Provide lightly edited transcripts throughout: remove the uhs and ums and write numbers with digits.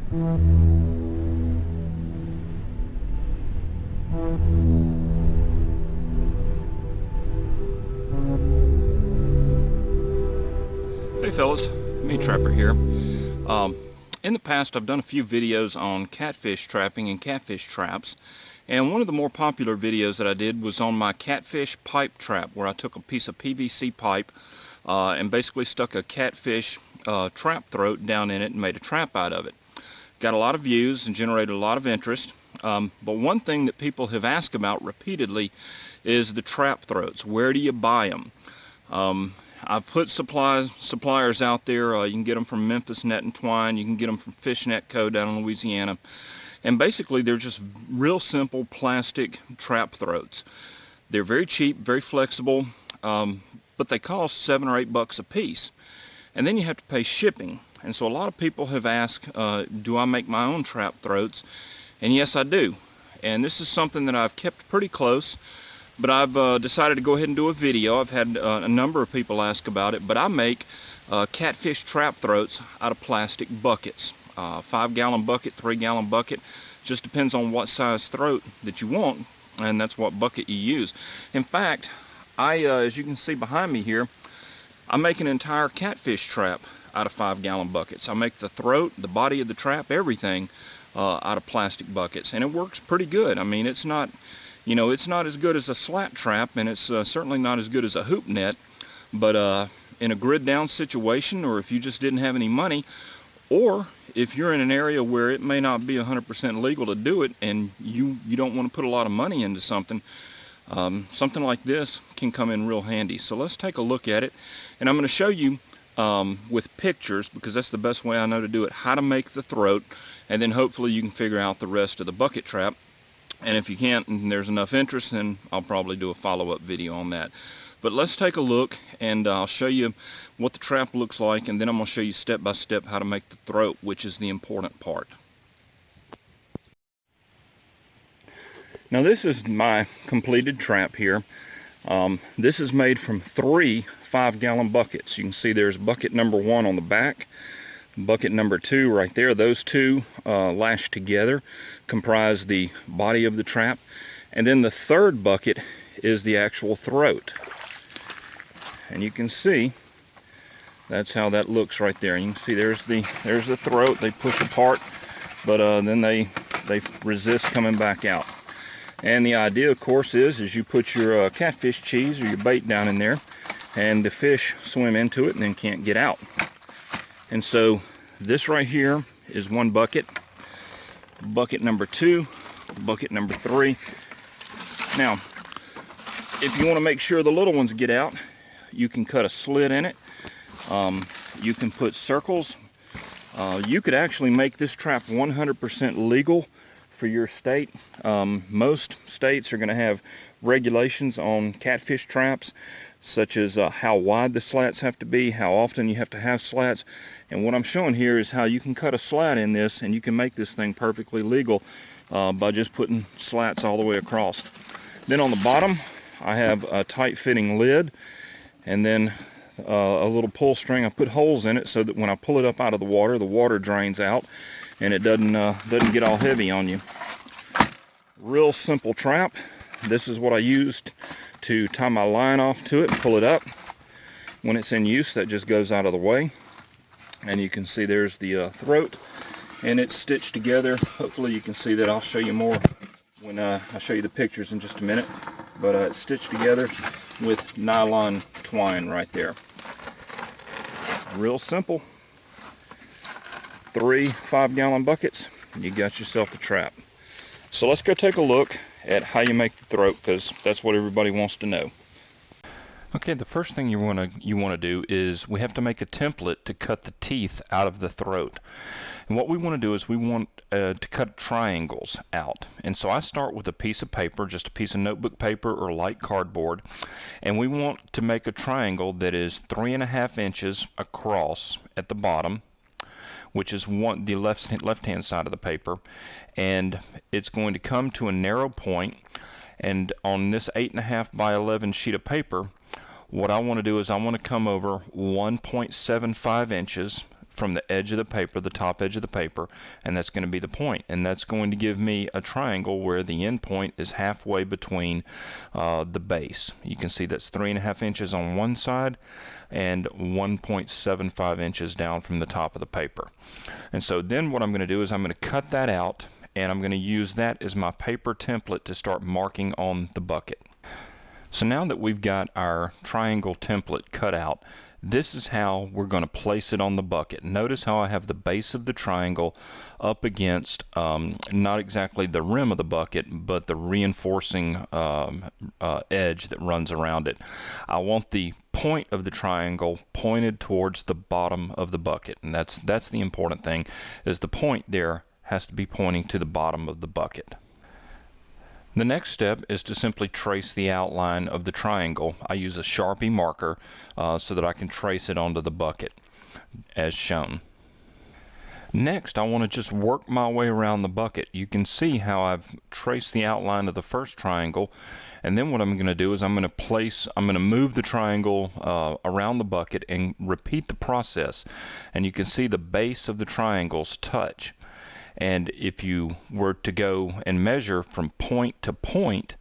Hey fellas, me Trapper here. In the past I've done a few videos on catfish trapping and catfish traps, and one of the more popular videos that I did was on my catfish pipe trap, where I took a piece of PVC pipe and basically stuck a catfish trap throat down in it and made a trap out of it. Got a lot of views and generated a lot of interest, but one thing that people have asked about repeatedly is the trap throats. Where do you buy them? I've put suppliers out there. You can get them from Memphis Net and Twine. You can get them from Fishnet Co. down in Louisiana. And basically they're just real simple plastic trap throats. They're very cheap, very flexible, but they cost $7 or $8 a piece. And then you have to pay shipping. And so a lot of people have asked, do I make my own trap throats? And yes, I do. And this is something that I've kept pretty close. But I've decided to go ahead and do a video. I've had a number of people ask about it, but I make catfish trap throats out of plastic buckets. 5-gallon bucket, 3-gallon bucket. Just depends on what size throat that you want, and that's what bucket you use. In fact, as you can see behind me here, I make an entire catfish trap out of 5-gallon buckets. I make the throat, the body of the trap, everything out of plastic buckets, and it works pretty good. I mean, it's not... You know, it's not as good as a slat trap, and it's certainly not as good as a hoop net, but in a grid down situation, or if you just didn't have any money, or if you're in an area where it may not be 100% legal to do it, and you don't want to put a lot of money into something, something like this can come in real handy. So let's take a look at it, and I'm going to show you with pictures, because that's the best way I know to do it, how to make the throat, and then hopefully you can figure out the rest of the bucket trap. And if you can't, and there's enough interest, then I'll probably do a follow-up video on that. But let's take a look, and I'll show you what the trap looks like, and then I'm going to show you step by step how to make the throat, which is the important part. Now this is my completed trap here. This is made from 3 5-gallon buckets. You can see there's bucket number 1 on the back, bucket number 2 right there. Those two lashed together comprise the body of the trap, and then the third bucket is the actual throat. And you can see that's how that looks right there. You can see there's the throat. They push apart, but then they resist coming back out. And the idea, of course, is you put your catfish cheese or your bait down in there, and the fish swim into it and then can't get out. And so this right here is one bucket, bucket number 2, bucket number 3. Now, if you want to make sure the little ones get out, you can cut a slit in it. You can put circles. You could actually make this trap 100% legal for your state. Most states are going to have regulations on catfish traps, such as how wide the slats have to be, how often you have to have slats. And what I'm showing here is how you can cut a slat in this, and you can make this thing perfectly legal by just putting slats all the way across. Then on the bottom, I have a tight-fitting lid, and then a little pull string. I put holes in it so that when I pull it up out of the water drains out, and it doesn't get all heavy on you. Real simple trap. This is what I used to tie my line off to it and pull it up. When it's in use, that just goes out of the way. And you can see there's the throat, and it's stitched together. Hopefully you can see that. I'll show you more when I show you the pictures in just a minute. But it's stitched together with nylon twine right there. Real simple. 3 5-gallon buckets, and you got yourself a trap. So let's go take a look at how you make the throat, because that's what everybody wants to know. Okay, the first thing you want to do is we have to make a template to cut the teeth out of the throat. And what we want to do is we want to cut triangles out. And so I start with a piece of paper, just a piece of notebook paper or light cardboard, and we want to make a triangle that is 3.5 inches across at the bottom, which is the left-hand side of the paper, and it's going to come to a narrow point. And on this 8.5 by 11 sheet of paper, what I want to do is I want to come over 1.75 inches from the edge of the paper, the top edge of the paper, and that's going to be the point. And that's going to give me a triangle where the end point is halfway between the base. You can see that's 3.5 inches on one side and 1.75 inches down from the top of the paper. And so then what I'm going to do is I'm going to cut that out, and I'm going to use that as my paper template to start marking on the bucket. So now that we've got our triangle template cut out, this is how we're going to place it on the bucket. Notice how I have the base of the triangle up against not exactly the rim of the bucket, but the reinforcing edge that runs around it. I want the point of the triangle pointed towards the bottom of the bucket, and that's the important thing, is the point there has to be pointing to the bottom of the bucket. The next step is to simply trace the outline of the triangle. I use a Sharpie marker so that I can trace it onto the bucket as shown. Next, I want to just work my way around the bucket. You can see how I've traced the outline of the first triangle, and then what I'm going to do is I'm going to move the triangle around the bucket and repeat the process. And you can see the base of the triangles touch. And if you were to go and measure from point to point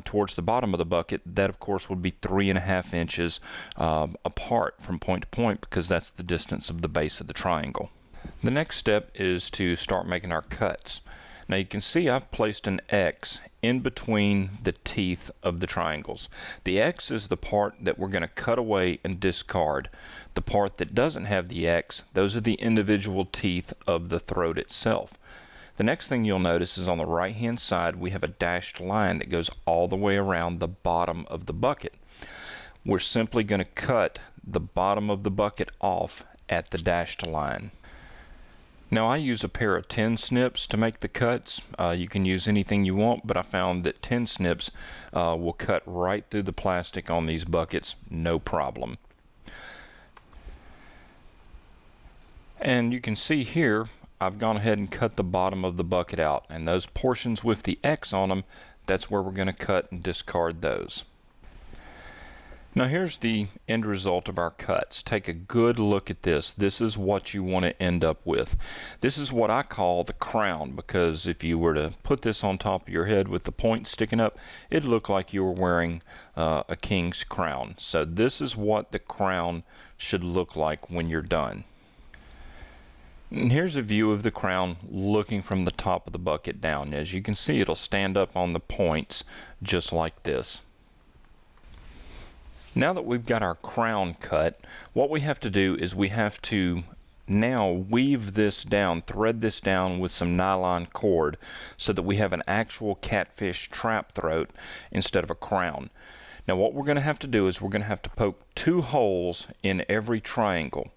towards the bottom of the bucket, that of course would be 3.5 inches apart from point to point, because that's the distance of the base of the triangle. The next step is to start making our cuts. Now you can see I've placed an X in between the teeth of the triangles. The X is the part that we're going to cut away and discard. The part that doesn't have the X, those are the individual teeth of the throat itself. The next thing you'll notice is on the right hand side we have a dashed line that goes all the way around the bottom of the bucket. We're simply going to cut the bottom of the bucket off at the dashed line. Now I use a pair of 10 snips to make the cuts. You can use anything you want, but I found that 10 snips will cut right through the plastic on these buckets, no problem. And you can see here I've gone ahead and cut the bottom of the bucket out, and those portions with the X on them, that's where we're going to cut and discard those. Now here's the end result of our cuts. Take a good look at this. This is what you want to end up with. This is what I call the crown, because if you were to put this on top of your head with the point sticking up, it'd look like you were wearing a king's crown. So this is what the crown should look like when you're done. And here's a view of the crown looking from the top of the bucket down. As you can see, it'll stand up on the points just like this. Now that we've got our crown cut, what we have to do is we have to now weave this down, thread this down with some nylon cord so that we have an actual catfish trap throat instead of a crown. Now what we're going to have to do is we're going to have to poke 2 holes in every triangle.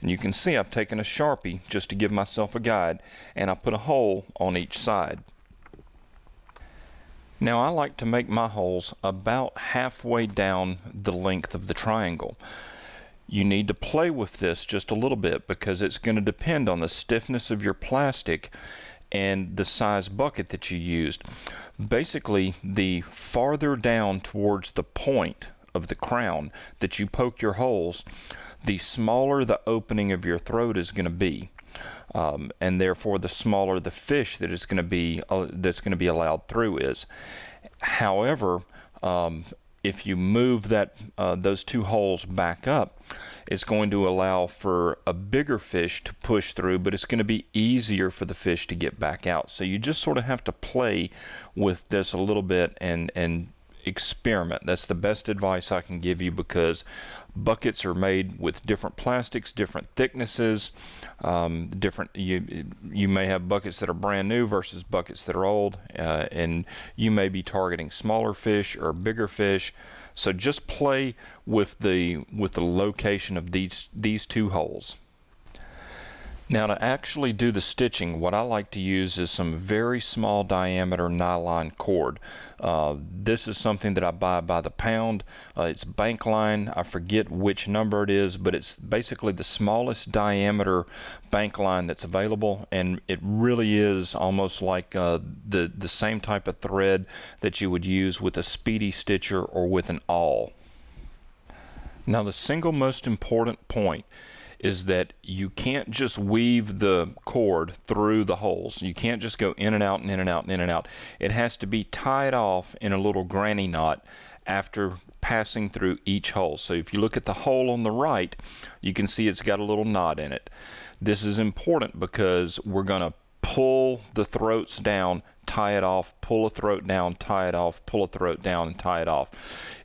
And you can see I've taken a Sharpie just to give myself a guide, and I put a hole on each side. Now I like to make my holes about halfway down the length of the triangle. You need to play with this just a little bit because it's going to depend on the stiffness of your plastic and the size bucket that you used. Basically, the farther down towards the point of the crown that you poke your holes, the smaller the opening of your throat is going to be. And therefore the smaller the fish that is going to be that's going to be allowed through is. However, if you move that those 2 holes back up, it's going to allow for a bigger fish to push through, but it's going to be easier for the fish to get back out. So you just sort of have to play with this a little bit and experiment. That's the best advice I can give you, because buckets are made with different plastics, different thicknesses, you may have buckets that are brand new versus buckets that are old, and you may be targeting smaller fish or bigger fish. So just play with the location of these 2 holes. Now to actually do the stitching, what I like to use is some very small diameter nylon cord. This is something that I buy by the pound. It's bank line. I forget which number it is, but it's basically the smallest diameter bank line that's available, and it really is almost like the same type of thread that you would use with a speedy stitcher or with an awl. Now the single most important point is that you can't just weave the cord through the holes. You can't just go in and out and in and out and in and out. It has to be tied off in a little granny knot after passing through each hole. So if you look at the hole on the right, you can see it's got a little knot in it. This is important because we're going to pull the throats down, tie it off, pull a throat down, tie it off, pull a throat down, and tie it off.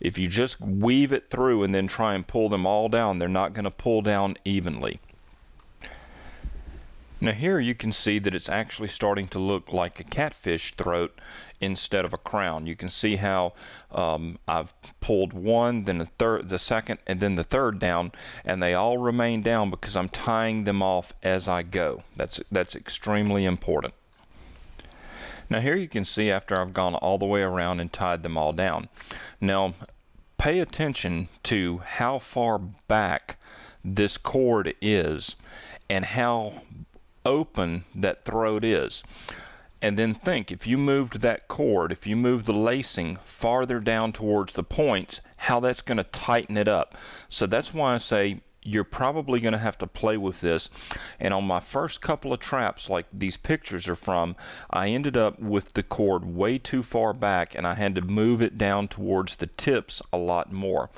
If you just weave it through and then try and pull them all down, they're not going to pull down evenly. Now here you can see that it's actually starting to look like a catfish throat instead of a crown. You can see how I've pulled one, then the second, and then the third down, and they all remain down because I'm tying them off as I go. That's extremely important. Now here you can see after I've gone all the way around and tied them all down. Now pay attention to how far back this cord is and how open that throat is. And then think, if you moved that cord, if you moved the lacing farther down towards the points, how that's going to tighten it up. So that's why I say you're probably going to have to play with this. And on my first couple of traps, like these pictures are from, I ended up with the cord way too far back and I had to move it down towards the tips a lot more.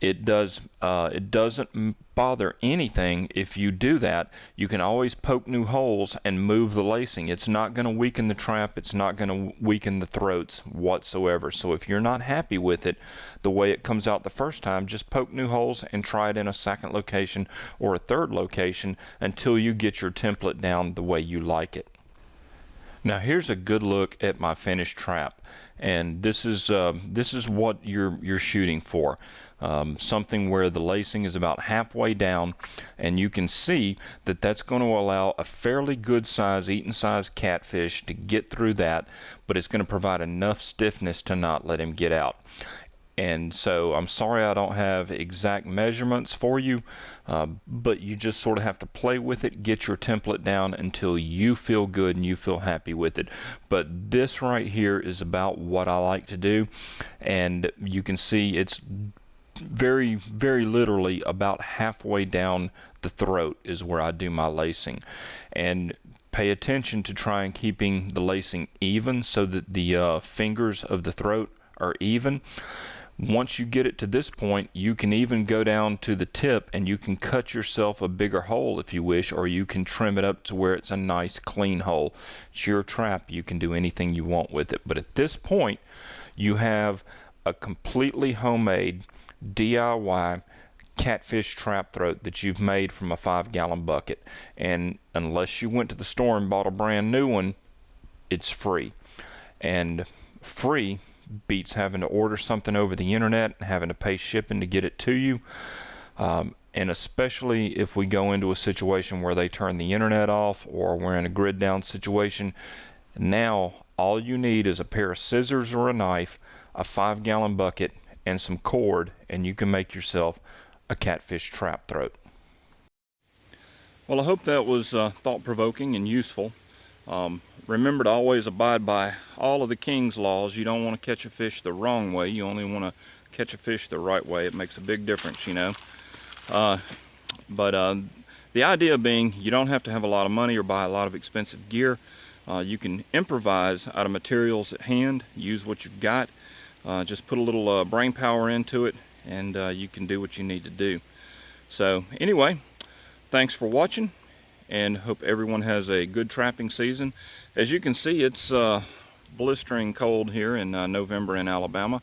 It doesn't bother anything if you do that. You can always poke new holes and move the lacing. It's not going to weaken the trap. It's not going to weaken the throats whatsoever. So if you're not happy with it, the way it comes out the first time, just poke new holes and try it in a second location or a third location until you get your template down the way you like it. Now here's a good look at my finished trap, and this is what you're shooting for. Something where the lacing is about halfway down, and you can see that that's going to allow a fairly good size, eaten size catfish to get through that, but it's going to provide enough stiffness to not let him get out. And so I'm sorry I don't have exact measurements for you, but you just sort of have to play with it, get your template down until you feel good and you feel happy with it. But this right here is about what I like to do, and you can see it's very, very literally about halfway down the throat is where I do my lacing. And pay attention to try and keeping the lacing even so that the fingers of the throat are even. Once you get it to this point, you can even go down to the tip and you can cut yourself a bigger hole if you wish, or you can trim it up to where it's a nice clean hole. It's your trap. You can do anything you want with it. But at this point, you have a completely homemade DIY catfish trap throat that you've made from a 5-gallon bucket. And unless you went to the store and bought a brand new one, it's free. And free beats having to order something over the internet and having to pay shipping to get it to you. And especially if we go into a situation where they turn the internet off or we're in a grid down situation, now all you need is a pair of scissors or a knife, a 5-gallon bucket, and some cord, and you can make yourself a catfish trap throat. Well, I hope that was thought-provoking and useful. Remember to always abide by all of the King's laws. You don't want to catch a fish the wrong way. You only want to catch a fish the right way. It makes a big difference, you know. But the idea being, you don't have to have a lot of money or buy a lot of expensive gear. You can improvise out of materials at hand. Use what you've got. Just put a little brain power into it, and you can do what you need to do. So anyway, thanks for watching, and hope everyone has a good trapping season. As you can see, it's blistering cold here in November in Alabama.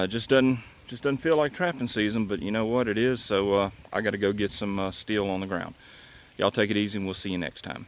Just doesn't feel like trapping season, but you know what, it is. So I got to go get some steel on the ground. Y'all take it easy, and we'll see you next time.